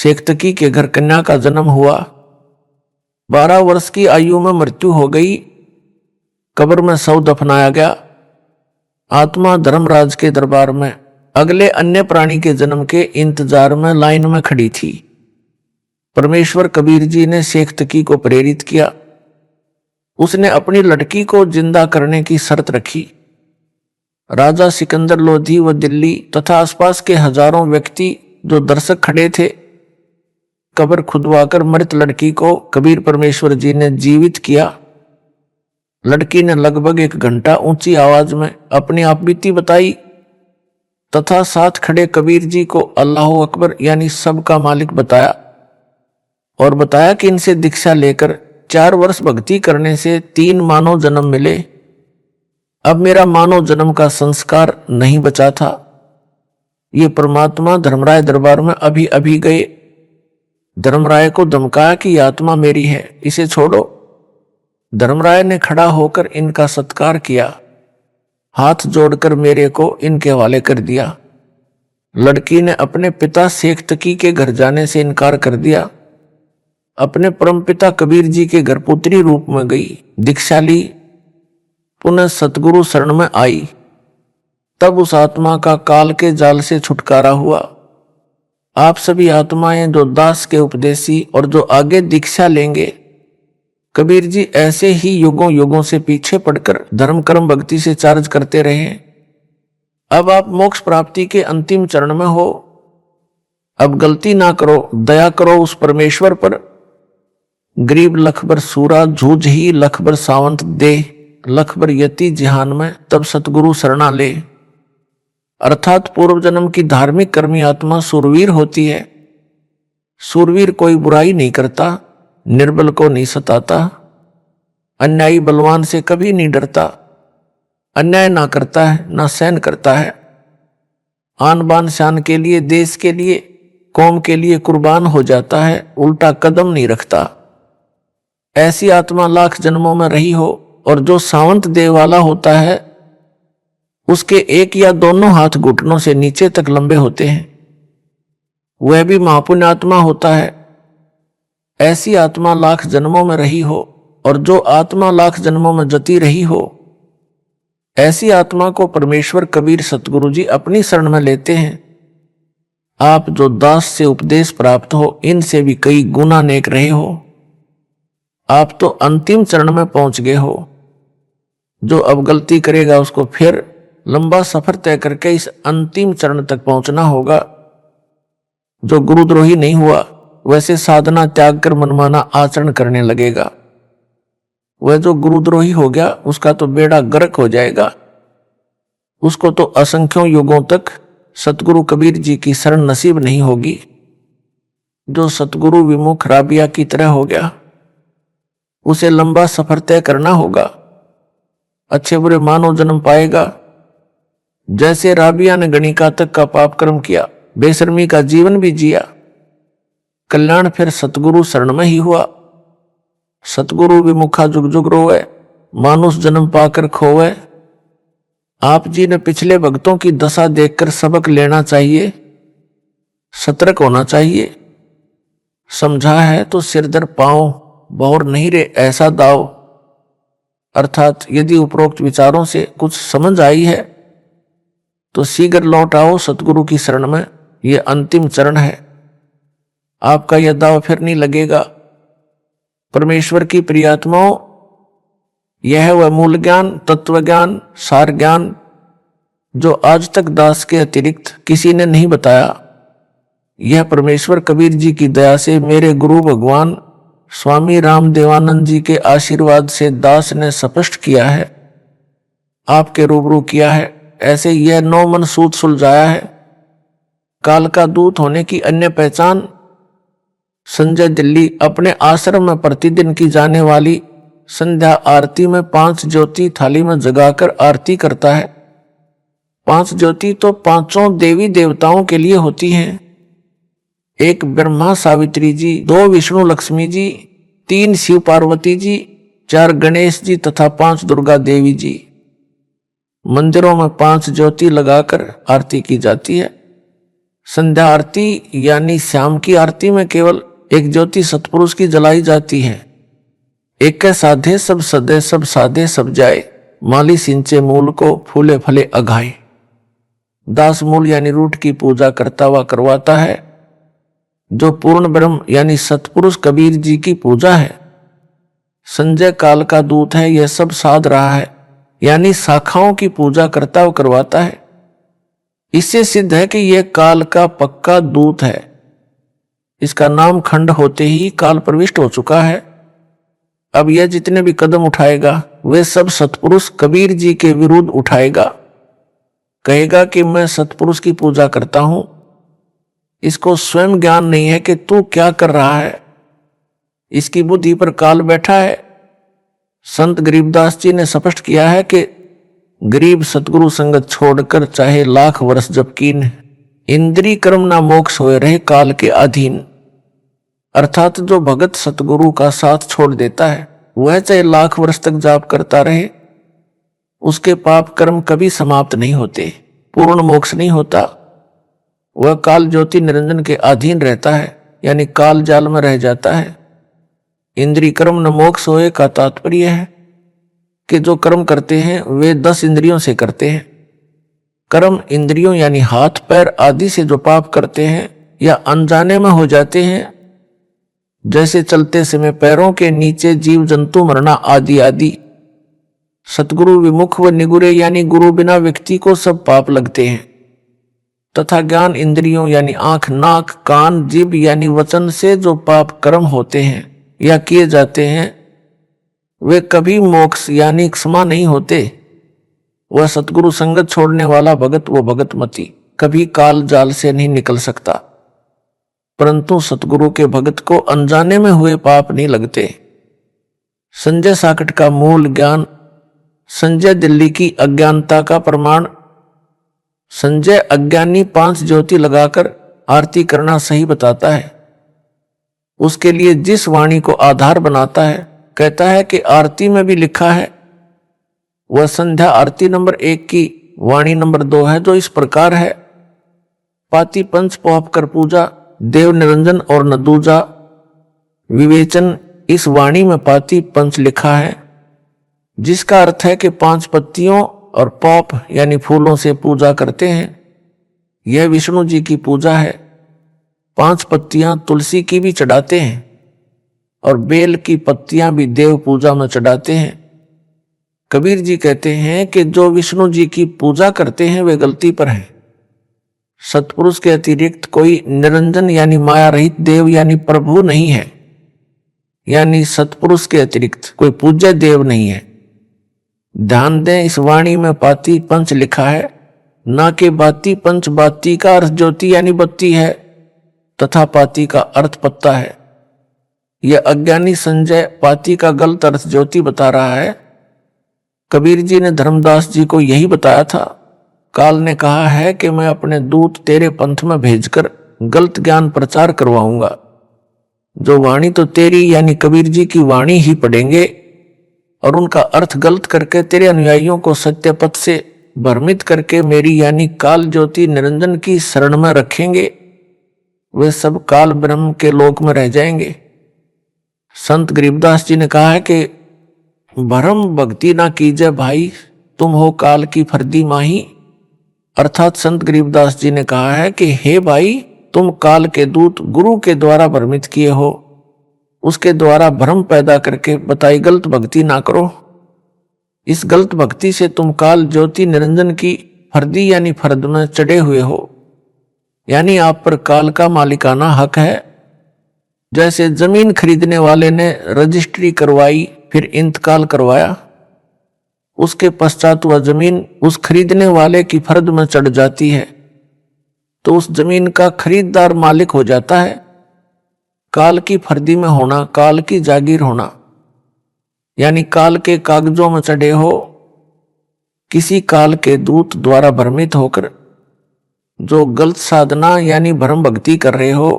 शेखतकी के घर कन्या का जन्म हुआ। 12 वर्ष की आयु में मृत्यु हो गई। कब्र में शव दफनाया गया। आत्मा धर्मराज के दरबार में अगले अन्य प्राणी के जन्म के इंतजार में लाइन में खड़ी थी। परमेश्वर कबीर जी ने शेखतकी को प्रेरित किया। उसने अपनी लड़की को जिंदा करने की शर्त रखी। राजा सिकंदर लोधी व दिल्ली तथा आसपास के हजारों व्यक्ति जो दर्शक खड़े थे, कब्र खुदवाकर मृत लड़की को कबीर परमेश्वर जी ने जीवित किया। लड़की ने लगभग 1 घंटा ऊंची आवाज में अपनी आप बीती बताई तथा साथ खड़े कबीर जी को अल्लाह अकबर यानी सबका मालिक बताया और बताया कि इनसे दीक्षा लेकर 4 वर्ष भक्ति करने से 3 मानव जन्म मिले। अब मेरा मानव जन्म का संस्कार नहीं बचा था। ये परमात्मा धर्मराय दरबार में अभी अभी गए। धर्मराय को धमकाया कि आत्मा मेरी है, इसे छोड़ो। धर्मराय ने खड़ा होकर इनका सत्कार किया, हाथ जोड़कर मेरे को इनके हवाले कर दिया। लड़की ने अपने पिता शेखतकी के घर जाने से इनकार कर दिया। अपने परमपिता कबीर जी के घर पुत्री रूप में गई, दीक्षा ली, पुनः सतगुरु शरण में आई। तब उस आत्मा का काल के जाल से छुटकारा हुआ। आप सभी आत्माएं जो दास के उपदेशी और जो आगे दीक्षा लेंगे, कबीर जी ऐसे ही युगों युगों से पीछे पड़कर धर्म कर्म भक्ति से चार्ज करते रहे। अब आप मोक्ष प्राप्ति के अंतिम चरण में हो। अब गलती ना करो, दया करो उस परमेश्वर पर। गरीब लखबर सूरा जूझ ही लखबर सावंत दे, लखबर यति जिहान में तब सतगुरु शरणा ले। अर्थात पूर्व जन्म की धार्मिक कर्मी आत्मा सूरवीर होती है। सूरवीर कोई बुराई नहीं करता, निर्बल को नहीं सताता, अन्यायी बलवान से कभी नहीं डरता, अन्याय ना करता है ना सहन करता है। आन बान शान के लिए, देश के लिए, कौम के लिए कुर्बान हो जाता है, उल्टा कदम नहीं रखता। ऐसी आत्मा लाख जन्मों में रही हो और जो सावंत देह वाला होता है उसके एक या दोनों हाथ घुटनों से नीचे तक लंबे होते हैं, वह भी महापुण्य आत्मा होता है। ऐसी आत्मा लाख जन्मों में रही हो और जो आत्मा लाख जन्मों में जती रही हो, ऐसी आत्मा को परमेश्वर कबीर सतगुरु जी अपनी शरण में लेते हैं। आप जो दास से उपदेश प्राप्त हो, इनसे भी कई गुना नेक रहे हो। आप तो अंतिम चरण में पहुंच गए हो। जो अब गलती करेगा उसको फिर लंबा सफर तय करके इस अंतिम चरण तक पहुंचना होगा। जो गुरुद्रोही नहीं हुआ वैसे साधना त्याग कर मनमाना आचरण करने लगेगा। वह जो गुरुद्रोही हो गया उसका तो बेड़ा गर्क हो जाएगा। उसको तो असंख्यों युगों तक सतगुरु कबीर जी की शरण नसीब नहीं होगी। जो सतगुरु विमुख राबिया की तरह हो गया, उसे लंबा सफर तय करना होगा, अच्छे बुरे मानव जन्म पाएगा। जैसे राबिया ने गणिका तक का पाप कर्म किया, बेशर्मी का जीवन भी जिया, कल्याण फिर सतगुरु शरण में ही हुआ। सतगुरु विमुखा जुग जुग रोवे, मानुष जन्म पाकर खोवे। आप जी ने पिछले भक्तों की दशा देखकर सबक लेना चाहिए, सतर्क होना चाहिए। समझा है तो सिरदर पाओ, बहुर नहीं रे ऐसा दाव। अर्थात यदि उपरोक्त विचारों से कुछ समझ आई है तो शीघ्र लौट आओ सतगुरु की शरण में। यह अंतिम चरण है, आपका यह दाव फिर नहीं लगेगा। परमेश्वर की प्रियात्माओं, यह है वह मूल ज्ञान, तत्व ज्ञान, सार ज्ञान जो आज तक दास के अतिरिक्त किसी ने नहीं बताया। यह परमेश्वर कबीर जी की दया से मेरे गुरु भगवान स्वामी रामदेवानंद जी के आशीर्वाद से दास ने स्पष्ट किया है, आपके रूबरू किया है। ऐसे यह 9 मन सूत सुलझाया है। काल का दूत होने की अन्य पहचान, संजय दिल्ली अपने आश्रम में प्रतिदिन की जाने वाली संध्या आरती में 5 ज्योति थाली में जगाकर आरती करता है। 5 ज्योति तो 5 देवी देवताओं के लिए होती हैं। 1 ब्रह्मा सावित्री जी, 2 विष्णु लक्ष्मी जी, 3 शिव पार्वती जी, 4 गणेश जी तथा 5 दुर्गा देवी जी। मंदिरों में 5 ज्योति लगाकर आरती की जाती है। संध्या आरती यानी शाम की आरती में केवल एक ज्योति सतपुरुष की जलाई जाती है। एक के साधे सब सदे, सब साधे सब जाए, माली सिंचे मूल को, फूले फले अघाए। दास मूल यानी रूट की पूजा करता हुआ करवाता है। जो पूर्ण ब्रह्म यानी सतपुरुष कबीर जी की पूजा है। संजय काल का दूत है, यह सब साध रहा है, यानी शाखाओं की पूजा करता हुआ करवाता है। इससे सिद्ध है कि यह काल का पक्का दूत है। इसका नाम खंड होते ही काल प्रविष्ट हो चुका है। अब यह जितने भी कदम उठाएगा वे सब सतपुरुष कबीर जी के विरुद्ध उठाएगा। कहेगा कि मैं सतपुरुष की पूजा करता हूं। इसको स्वयं ज्ञान नहीं है कि तू क्या कर रहा है। इसकी बुद्धि पर काल बैठा है। संत गरीबदास जी ने स्पष्ट किया है कि गरीब सतगुरु संगत छोड़कर चाहे लाख वर्ष जब कीन, इंद्री कर्म ना मोक्ष होए रहे काल के अधीन। अर्थात जो भगत सतगुरु का साथ छोड़ देता है वह चाहे लाख वर्ष तक जाप करता रहे, उसके पाप कर्म कभी समाप्त नहीं होते, पूर्ण मोक्ष नहीं होता। वह काल ज्योति निरंजन के अधीन रहता है, यानी काल जाल में रह जाता है। इंद्री कर्म न मोक्ष होए का तात्पर्य है कि जो कर्म करते हैं वे 10 इंद्रियों से करते हैं। कर्म इंद्रियों यानी हाथ पैर आदि से जो पाप करते हैं या अनजाने में हो जाते हैं, जैसे चलते समय पैरों के नीचे जीव जंतु मरना आदि आदि। सतगुरु विमुख व निगुरे यानी गुरु बिना व्यक्ति को सब पाप लगते हैं। तथा ज्ञान इंद्रियों यानी आंख नाक कान जीभ यानी वचन से जो पाप कर्म होते हैं या किए जाते हैं वे कभी मोक्ष यानी क्षमा नहीं होते। वह सतगुरु संगत छोड़ने वाला भगत वो भगत मती कभी काल जाल से नहीं निकल सकता। परंतु सतगुरु के भगत को अनजाने में हुए पाप नहीं लगते। संजय साकट का मूल ज्ञान संजय दिल्ली की अज्ञानता का प्रमाण। संजय अज्ञानी 5 ज्योति लगाकर आरती करना सही बताता है। उसके लिए जिस वाणी को आधार बनाता है, कहता है कि आरती में भी लिखा है। वह संध्या आरती नंबर 1 की वाणी नंबर 2 है, जो इस प्रकार है। पाती पंच पोप कर पूजा, देव निरंजन और न दूजा विवेचन। इस वाणी में पाती पंच लिखा है, जिसका अर्थ है कि 5 पत्तियों और पॉप यानी फूलों से पूजा करते हैं। यह विष्णु जी की पूजा है। 5 पत्तियां तुलसी की भी चढ़ाते हैं और बेल की पत्तियां भी देव पूजा में चढ़ाते हैं। कबीर जी कहते हैं कि जो विष्णु जी की पूजा करते हैं वे गलती पर हैं। सतपुरुष के अतिरिक्त कोई निरंजन यानी माया रहित देव यानी प्रभु नहीं है, यानी सतपुरुष के अतिरिक्त कोई पूज्य देव नहीं है। ध्यान दें, इस वाणी में पाती पंच लिखा है, ना कि बाती पंच। बाती का अर्थ ज्योति यानी बत्ती है तथा पाती का अर्थ पत्ता है। यह अज्ञानी संजय पाती का गलत अर्थ ज्योति बता रहा है। कबीर जी ने धर्मदास जी को यही बताया था। काल ने कहा है कि मैं अपने दूत तेरे पंथ में भेजकर गलत ज्ञान प्रचार करवाऊंगा। जो वाणी तो तेरी यानी कबीर जी की वाणी ही पढ़ेंगे और उनका अर्थ गलत करके तेरे अनुयायियों को सत्य पथ से भ्रमित करके मेरी यानी काल ज्योति निरंजन की शरण में रखेंगे, वे सब काल ब्रह्म के लोक में रह जाएंगे। संत गरीबदास जी ने कहा है कि भरम भक्ति ना कीजिए भाई, तुम हो काल की फर्दी माही। अर्थात संत गरीबदास जी ने कहा है कि हे भाई, तुम काल के दूत गुरु के द्वारा भ्रमित किए हो, उसके द्वारा भ्रम पैदा करके बताई गलत भक्ति ना करो। इस गलत भक्ति से तुम काल ज्योति निरंजन की फर्दी यानी फर्द में चढ़े हुए हो, यानी आप पर काल का मालिकाना हक है। जैसे जमीन खरीदने वाले ने रजिस्ट्री करवाई फिर इंतकाल करवाया, उसके पश्चात वह जमीन उस खरीदने वाले की फर्द में चढ़ जाती है तो उस जमीन का खरीददार मालिक हो जाता है। काल की फर्दी में होना, काल की जागीर होना, यानी काल के कागजों में चढ़े हो। किसी काल के दूत द्वारा भ्रमित होकर जो गलत साधना यानी भ्रम भक्ति कर रहे हो,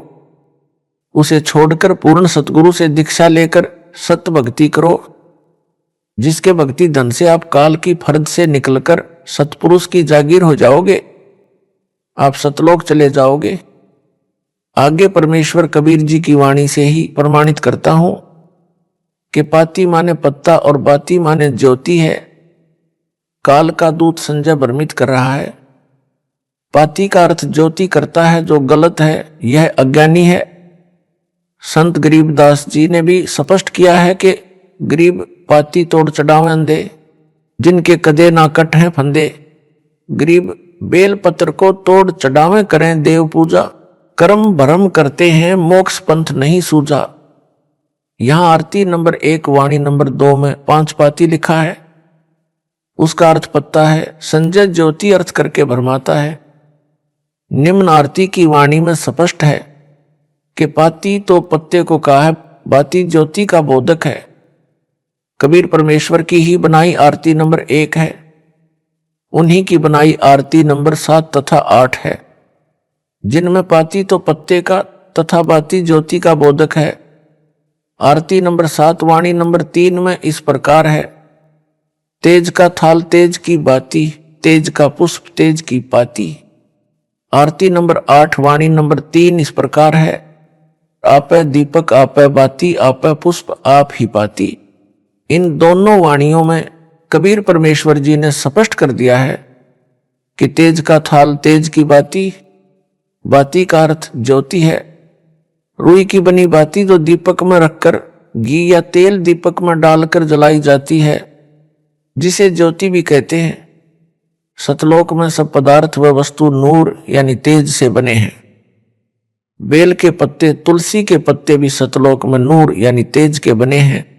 उसे छोड़कर पूर्ण सतगुरु से दीक्षा लेकर सत्य भक्ति करो, जिसके भक्ति धन से आप काल की फर्द से निकलकर सतपुरुष की जागीर हो जाओगे। आप सतलोक चले जाओगे। आगे परमेश्वर कबीर जी की वाणी से ही प्रमाणित करता हूं कि पाती माने पत्ता और बाती माने ज्योति है। काल का दूत संजय भ्रमित कर रहा है। पाती का अर्थ ज्योति करता है, जो गलत है, यह अज्ञानी है। संत गरीबदास जी ने भी स्पष्ट किया है कि गरीब पाती तोड़ चढ़ावे अंधे, जिनके कदे ना कट हैं फंदे। गरीब बेल पत्र को तोड़ चढ़ावे करें देव पूजा, कर्म भरम करते हैं मोक्ष पंथ नहीं सूझा। यहां आरती नंबर 1 वाणी नंबर 2 में 5 पाती लिखा है। उसका अर्थ पत्ता है। संजय ज्योति अर्थ करके भरमाता है। निम्न आरती की वाणी में स्पष्ट है कि पाती तो पत्ते को कहा है, बाती ज्योति का बोधक है। कबीर परमेश्वर की ही बनाई आरती नंबर 1 है। उन्हीं की बनाई आरती नंबर 7 तथा 8 है, जिनमें पाती तो पत्ते का तथा बाती ज्योति का बोधक है। आरती नंबर 7 वाणी नंबर 3 में इस प्रकार है। तेज का थाल तेज की बाती, तेज का पुष्प तेज की पाती। आरती नंबर 8 वाणी नंबर 3 इस प्रकार है। आपे दीपक आपे बाती, आपे पुष्प आप ही पाती। इन दोनों वाणियों में कबीर परमेश्वर जी ने स्पष्ट कर दिया है कि तेज का थाल तेज की बाती, बाती का अर्थ ज्योति है। रुई की बनी बाती जो दीपक में रखकर घी या तेल दीपक में डालकर जलाई जाती है, जिसे ज्योति भी कहते हैं। सतलोक में सब पदार्थ व वस्तु नूर यानी तेज से बने हैं। बेल के पत्ते, तुलसी के पत्ते भी सतलोक में नूर यानी तेज के बने हैं।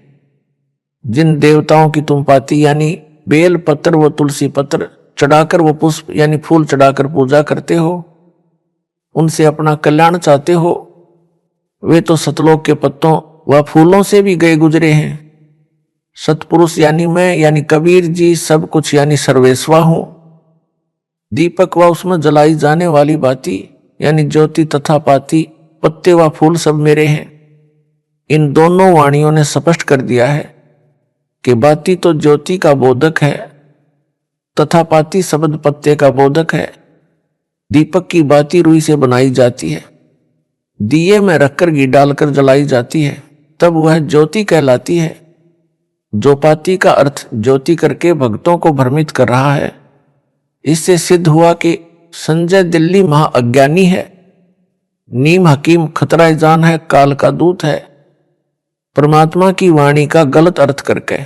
जिन देवताओं की तुम पाती यानी बेल पत्र व तुलसी पत्र चढ़ाकर वो पुष्प यानी फूल चढ़ाकर पूजा करते हो, उनसे अपना कल्याण चाहते हो, वे तो सतलोक के पत्तों व फूलों से भी गए गुजरे हैं। सतपुरुष यानी मैं यानी कबीर जी सब कुछ यानी सर्वेस्वा हूं। दीपक व उसमें जलाई जाने वाली बाती यानी ज्योति तथा पाती, पत्ते व फूल सब मेरे हैं। इन दोनों वाणियों ने स्पष्ट कर दिया है कि बाती तो ज्योति का बोधक है तथा पाती शब्द पत्ते का बोधक है। दीपक की बाती रुई से बनाई जाती है, दिए में रखकर घी डालकर जलाई जाती है, तब वह ज्योति कहलाती है। जो पाती का अर्थ ज्योति करके भक्तों को भ्रमित कर रहा है, इससे सिद्ध हुआ कि संजय दिल्ली महाअज्ञानी है। नीम हकीम खतरा जान है, काल का दूत है। परमात्मा की वाणी का गलत अर्थ करके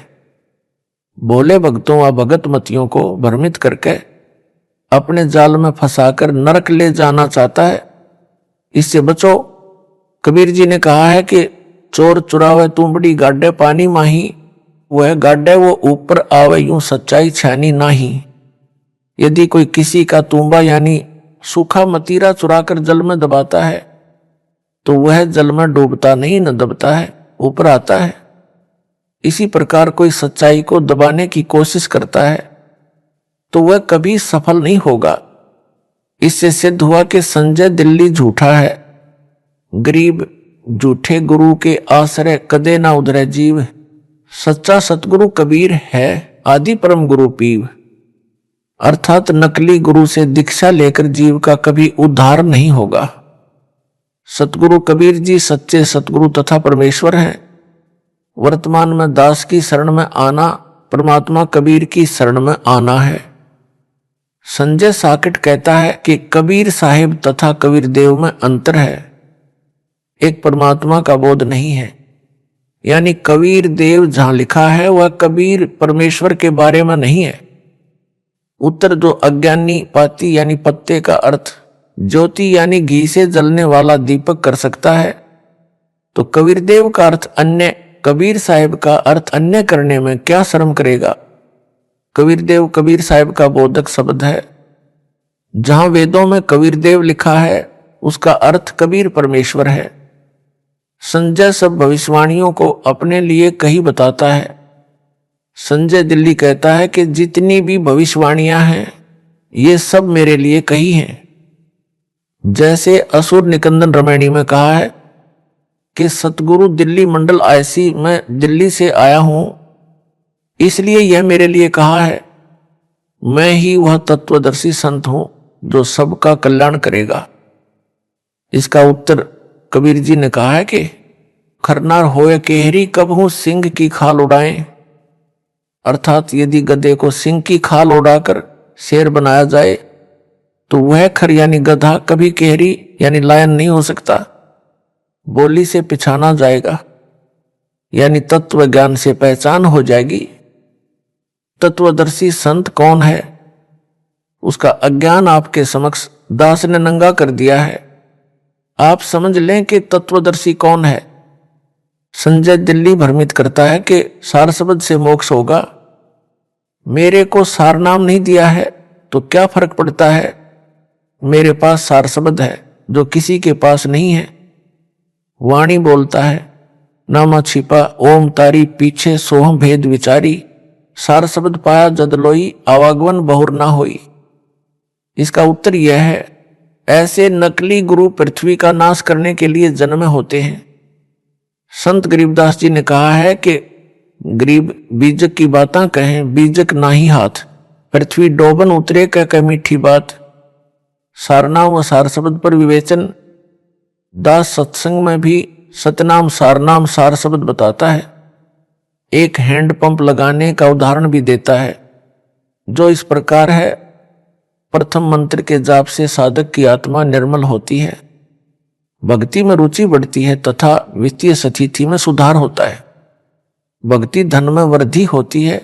भोले भक्तों व भगत मतियों को भ्रमित करके अपने जाल में फंसाकर नरक ले जाना चाहता है। इससे बचो। कबीर जी ने कहा है कि चोर चुरावे तुमड़ी गाड्डे पानी माही, वह गाड्डे वो ऊपर आवे यूं सच्चाई छानी नाही। यदि कोई किसी का तुम्बा यानी सूखा मतीरा चुराकर जल में दबाता है तो वह जल में डूबता नहीं, न दबता है, ऊपर आता है। इसी प्रकार कोई सच्चाई को दबाने की कोशिश करता है तो वह कभी सफल नहीं होगा। इससे सिद्ध हुआ कि संजय दिल्ली झूठा है। गरीब झूठे गुरु के आश्रय कदे ना उधरे जीव, सच्चा सतगुरु कबीर है आदि परम गुरु पीव। अर्थात नकली गुरु से दीक्षा लेकर जीव का कभी उद्धार नहीं होगा। सतगुरु कबीर जी सच्चे सतगुरु तथा परमेश्वर हैं। वर्तमान में दास की शरण में आना परमात्मा कबीर की शरण में आना है। संजय साकिट कहता है कि कबीर साहिब तथा कबीर देव में अंतर है, एक परमात्मा का बोध नहीं है। यानी कबीर देव जहां लिखा है वह कबीर परमेश्वर के बारे में नहीं है। उत्तर जो अज्ञानी पाती यानी पत्ते का अर्थ ज्योति यानी घी से जलने वाला दीपक कर सकता है, तो कबीर देव का अर्थ अन्य, कबीर साहिब का अर्थ अन्य करने में क्या शर्म करेगा। कबीर देव कबीर साहिब का बोधक शब्द है। जहां वेदों में कबीर देव लिखा है उसका अर्थ कबीर परमेश्वर है। संजय सब भविष्यवाणियों को अपने लिए कही बताता है। संजय दिल्ली कहता है कि जितनी भी भविष्यवाणियां हैं ये सब मेरे लिए कही हैं। जैसे असुर निकंदन रमैणी में कहा है कि सतगुरु दिल्ली मंडल ऐसी, मैं दिल्ली से आया हूं इसलिए यह मेरे लिए कहा है। मैं ही वह तत्वदर्शी संत हूं जो सबका कल्याण करेगा। इसका उत्तर कबीर जी ने कहा है कि खरनार होए केहरी कब हूं सिंह की खाल उड़ाएं। अर्थात यदि गधे को सिंह की खाल उड़ाकर शेर बनाया जाए तो वह खर यानी गधा कभी केहरी यानी लायन नहीं हो सकता। बोली से पिछाना जाएगा यानी तत्व ज्ञान से पहचान हो जाएगी। तत्वदर्शी संत कौन है, उसका अज्ञान आपके समक्ष दास ने नंगा कर दिया है। आप समझ लें कि तत्वदर्शी कौन है। संजय दिल्ली भ्रमित करता है कि सार शब्द से मोक्ष होगा। मेरे को सार नाम नहीं दिया है तो क्या फर्क पड़ता है। मेरे पास सार शब्द है जो किसी के पास नहीं है। वाणी बोलता है नामा छिपा ओम तारी पीछे सोहम भेद विचारी। सार शब्द पाया जद लोई आवागमन बहुर ना होई। इसका उत्तर यह है, ऐसे नकली गुरु पृथ्वी का नाश करने के लिए जन्मे होते हैं। संत गरीबदास जी ने कहा है कि गरीब बीजक की बातां कहें बीजक नाही हाथ। पृथ्वी डोबन उतरे कह मीठी बात। सारनाम व सार शब्द पर विवेचन दास सत्संग में भी सतनाम सारनाम सार शब्द बताता है। एक हैंडपंप लगाने का उदाहरण भी देता है जो इस प्रकार है। प्रथम मंत्र के जाप से साधक की आत्मा निर्मल होती है, भक्ति में रुचि बढ़ती है तथा वित्तीय स्थिति में सुधार होता है। भक्ति धन में वृद्धि होती है।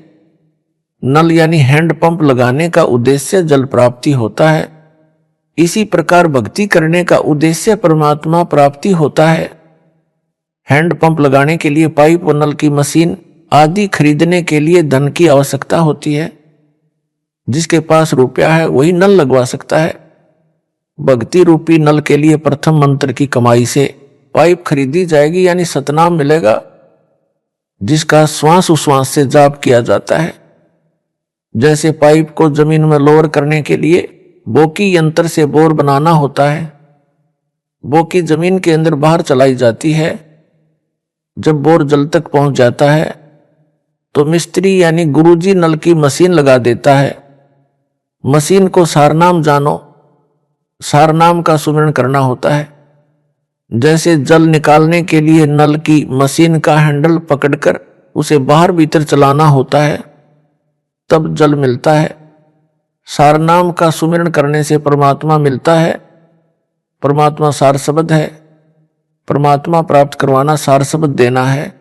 नल यानी हैंडपंप लगाने का उद्देश्य जल प्राप्ति होता है। इसी प्रकार भक्ति करने का उद्देश्य परमात्मा प्राप्ति होता है। हैंडपंप लगाने के लिए पाइप व नल की मशीन आदि खरीदने के लिए धन की आवश्यकता होती है। जिसके पास रुपया है वही नल लगवा सकता है। भक्ति रूपी नल के लिए प्रथम मंत्र की कमाई से पाइप खरीदी जाएगी यानी सतनाम मिलेगा, जिसका श्वास उश्वास से जाप किया जाता है। जैसे पाइप को जमीन में लोअर करने के लिए बोकी यंत्र से बोर बनाना होता है। बोकी जमीन के अंदर बाहर चलाई जाती है। जब बोर जल तक पहुंच जाता है तो मिस्त्री यानी गुरुजी नल की मशीन लगा देता है। मशीन को सारनाम जानो, सारनाम का सुमिरन करना होता है। जैसे जल निकालने के लिए नल की मशीन का हैंडल पकड़कर उसे बाहर भीतर चलाना होता है, तब जल मिलता है। सारनाम का सुमिरन करने से परमात्मा मिलता है। परमात्मा सार शब्द है। परमात्मा प्राप्त करवाना सार शब्द देना है।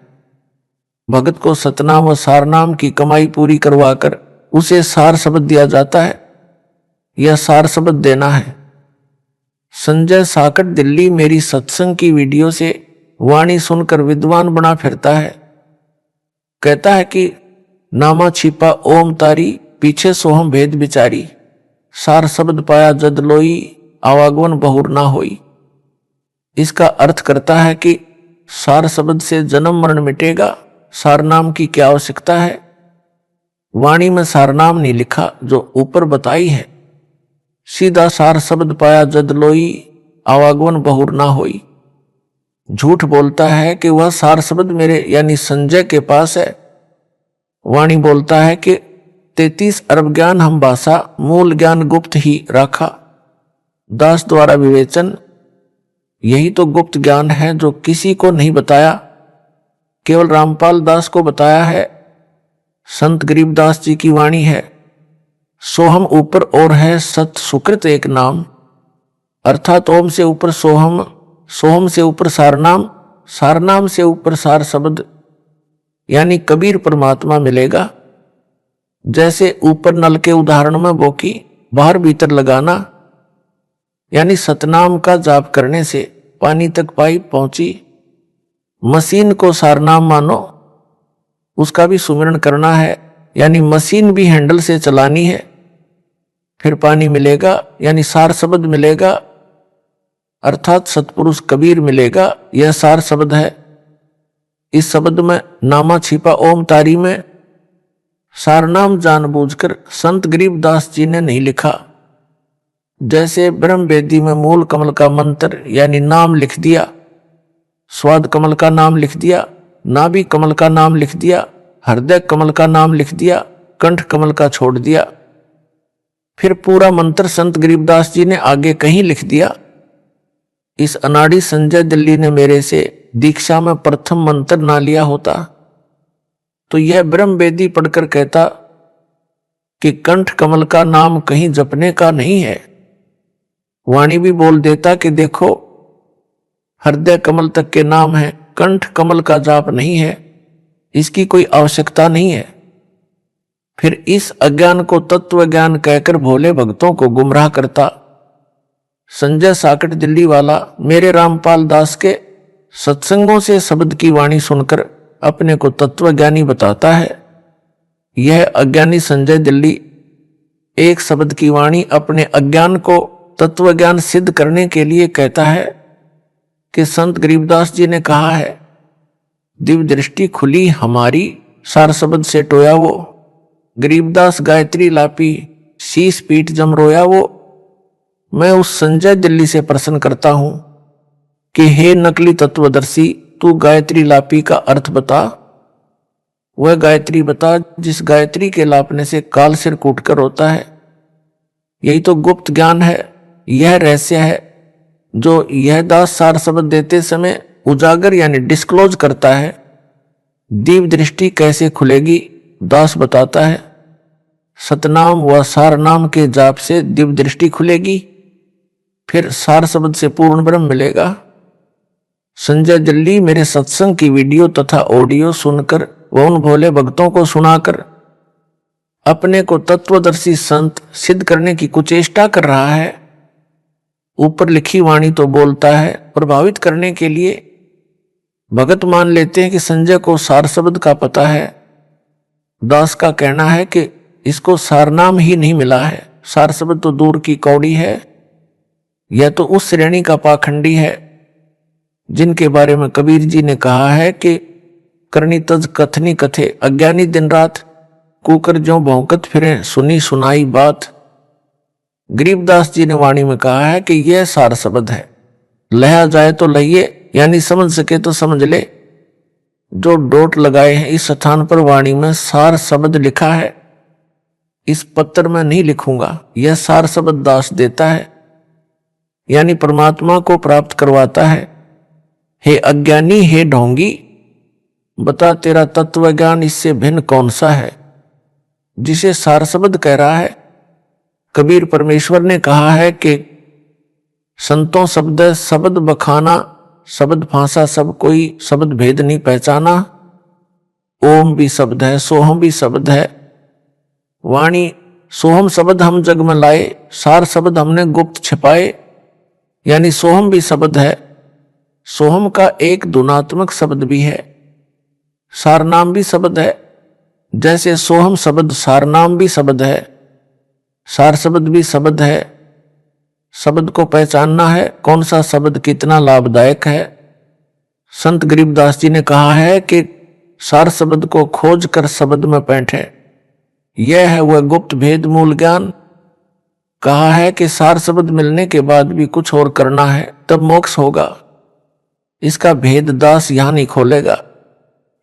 भगत को सतनाम व सारनाम की कमाई पूरी करवाकर उसे सार शब्द दिया जाता है। यह सार शब्द देना है। संजय साकट दिल्ली मेरी सत्संग की वीडियो से वाणी सुनकर विद्वान बना फिरता है। कहता है कि नामा छिपा ओम तारी पीछे सोहम भेद विचारी। सार शब्द पाया जद लोई आवागमन बहुर ना होई। इसका अर्थ करता है कि सार शब्द से जन्म मरण मिटेगा। सारनाम की क्या आवश्यकता है। वाणी में सारनाम नहीं लिखा जो ऊपर बताई है। सीधा सार शब्द पाया जद लोई आवागमन बहुर ना होई। झूठ बोलता है कि वह सार शब्द मेरे यानी संजय के पास है। वाणी बोलता है कि 33 अरब ज्ञान हम भाषा मूल ज्ञान गुप्त ही रखा। दास द्वारा विवेचन यही तो गुप्त ज्ञान है जो किसी को नहीं बताया, केवल रामपाल दास को बताया है। संत गरीबदास जी की वाणी है, सोहम ऊपर और है सत सुकृत एक नाम। अर्थात ओम से ऊपर सोहम, सोहम से ऊपर सारनाम, सारनाम से ऊपर सार शब्द यानी कबीर परमात्मा मिलेगा। जैसे ऊपर नल के उदाहरण में बोकी बाहर भीतर लगाना यानी सतनाम का जाप करने से पानी तक पाइप पहुंची। मशीन को सारनाम मानो, उसका भी सुमिरन करना है यानी मशीन भी हैंडल से चलानी है, फिर पानी मिलेगा यानी सार शब्द मिलेगा। अर्थात सतपुरुष कबीर मिलेगा। यह सार शब्द है। इस शब्द में नामा छिपा ओम तारी में सारनाम जानबूझकर संत गरीबदास जी ने नहीं लिखा। जैसे ब्रह्म वेदी में मूल कमल का मंत्र यानी नाम लिख दिया, स्वाद कमल का नाम लिख दिया, नाभि कमल का नाम लिख दिया, हृदय कमल का नाम लिख दिया, कंठ कमल का छोड़ दिया। फिर पूरा मंत्र संत गरीबदास जी ने आगे कहीं लिख दिया। इस अनाड़ी संजय दिल्ली ने मेरे से दीक्षा में प्रथम मंत्र ना लिया होता तो यह ब्रह्म वेदी पढ़कर कहता कि कंठ कमल का नाम कहीं जपने का नहीं है। वाणी भी बोल देता कि देखो हृदय कमल तक के नाम है, कंठ कमल का जाप नहीं है, इसकी कोई आवश्यकता नहीं है। फिर इस अज्ञान को तत्व ज्ञान कहकर भोले भक्तों को गुमराह करता। संजय साकट दिल्ली वाला मेरे रामपाल दास के सत्संगों से शब्द की वाणी सुनकर अपने को तत्वज्ञानी बताता है। यह अज्ञानी संजय दिल्ली एक शब्द की वाणी अपने अज्ञान को तत्वज्ञान सिद्ध करने के लिए कहता है कि संत गरीबदास जी ने कहा है, दिव्य दृष्टि खुली हमारी, सार शब्द से टोया वो, गरीबदास गायत्री लापी, शीश पीठ जम रोया वो। मैं उस संजय दिल्ली से प्रश्न करता हूं कि हे नकली तत्वदर्शी, तू गायत्री लापी का अर्थ बता। वह गायत्री बता जिस गायत्री के लापने से काल सिर कूटकर होता है। यही तो गुप्त ज्ञान है, यह रहस्य है जो यह दास सार शब्द देते समय उजागर यानी डिस्क्लोज करता है। दिव्य दृष्टि कैसे खुलेगी दास बताता है, सतनाम व सार नाम के जाप से दिव्य दृष्टि खुलेगी, फिर सार शब्द से पूर्ण ब्रह्म मिलेगा। संजय दिल्ली मेरे सत्संग की वीडियो तथा ऑडियो सुनकर व उन भोले भक्तों को सुनाकर अपने को तत्वदर्शी संत सिद्ध करने की कुचेष्टा कर रहा है। ऊपर लिखी वाणी तो बोलता है, प्रभावित करने के लिए भगत मान लेते हैं कि संजय को सार शब्द का पता है। दास का कहना है कि इसको सार नाम ही नहीं मिला है, सार शब्द तो दूर की कौड़ी है। यह तो उस श्रेणी का पाखंडी है जिनके बारे में कबीर जी ने कहा है कि करनी तज कथनी कथे, अज्ञानी दिन रात कुकर ज्यों भौंकत फिरे, सुनी सुनाई बात। गरीबदास जी ने वाणी में कहा है कि यह सार शब्द है, लया जाए तो लइए, यानी समझ सके तो समझ ले। जो डोट लगाए हैं इस स्थान पर वाणी में सार शब्द लिखा है, इस पत्र में नहीं लिखूंगा। यह सार शब्द दास देता है, यानी परमात्मा को प्राप्त करवाता है। हे अज्ञानी, हे ढोंगी, बता तेरा तत्व ज्ञान इससे भिन्न कौन सा है जिसे सार शब्द कह रहा है। कबीर परमेश्वर ने कहा है कि संतों शब्द शब्द बखाना, शब्द फांसा सब कोई, शब्द भेद नहीं पहचाना। ओम भी शब्द है, सोहम भी शब्द है। वाणी सोहम शब्द हम जग में लाए, सार शब्द हमने गुप्त छिपाए, यानी सोहम भी शब्द है। सोहम का एक धुनात्मक शब्द भी है, सार नाम भी शब्द है। जैसे सोहम शब्द सार नाम भी शब्द है, सार शब्द भी शब्द है। शब्द को पहचानना है, कौन सा शब्द कितना लाभदायक है। संत गरीबदास जी ने कहा है कि सार शब्द को खोज कर शब्द में बैठे, यह है वह गुप्त भेद मूल ज्ञान। कहा है कि सार शब्द मिलने के बाद भी कुछ और करना है, तब मोक्ष होगा। इसका भेद दास यहां नहीं खोलेगा,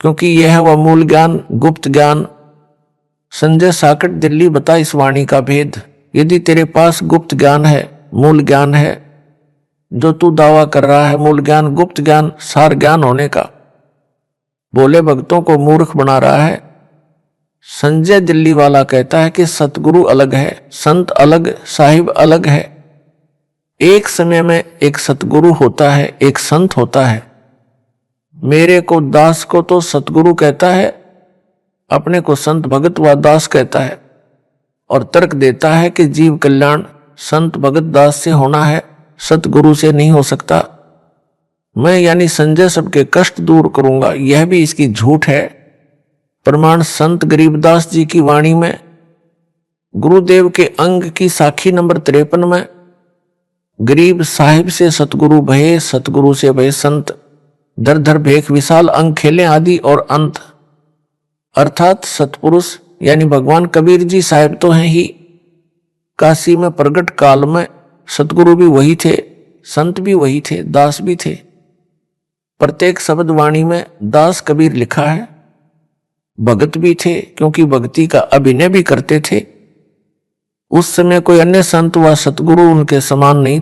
क्योंकि यह है वह मूल ज्ञान, गुप्त ज्ञान। संजय साकट दिल्ली बता इस वाणी का भेद। यदि तेरे पास गुप्त ज्ञान है, मूल ज्ञान है, जो तू दावा कर रहा है मूल ज्ञान, गुप्त ज्ञान, सार ज्ञान होने का, भोले भक्तों को मूर्ख बना रहा है। संजय दिल्ली वाला कहता है कि सतगुरु अलग है, संत अलग, साहिब अलग है। एक समय में एक सतगुरु होता है, एक संत होता है। मेरे को दास को तो सतगुरु कहता है, अपने को संत भगत व दास कहता है, और तर्क देता है कि जीव कल्याण संत भगत दास से होना है, सतगुरु से नहीं हो सकता। मैं यानी संजय सबके कष्ट दूर करूंगा, यह भी इसकी झूठ है। प्रमाण संत गरीबदास जी की वाणी में गुरुदेव के अंग की साखी नंबर 53 में, गरीब साहिब से सतगुरु भये, सतगुरु से भये संत, धर धर भेख विशाल अंग खेले आदि और अंत। अर्थात सतपुरुष यानी भगवान कबीर जी साहिब तो हैं ही, काशी में प्रगट काल में सतगुरु भी वही थे, संत भी वही थे, दास भी थे। प्रत्येक शब्द वाणी में दास कबीर लिखा है। भगत भी थे, क्योंकि भक्ति का अभिनय भी करते थे। उस समय कोई अन्य संत व सतगुरु उनके समान नहीं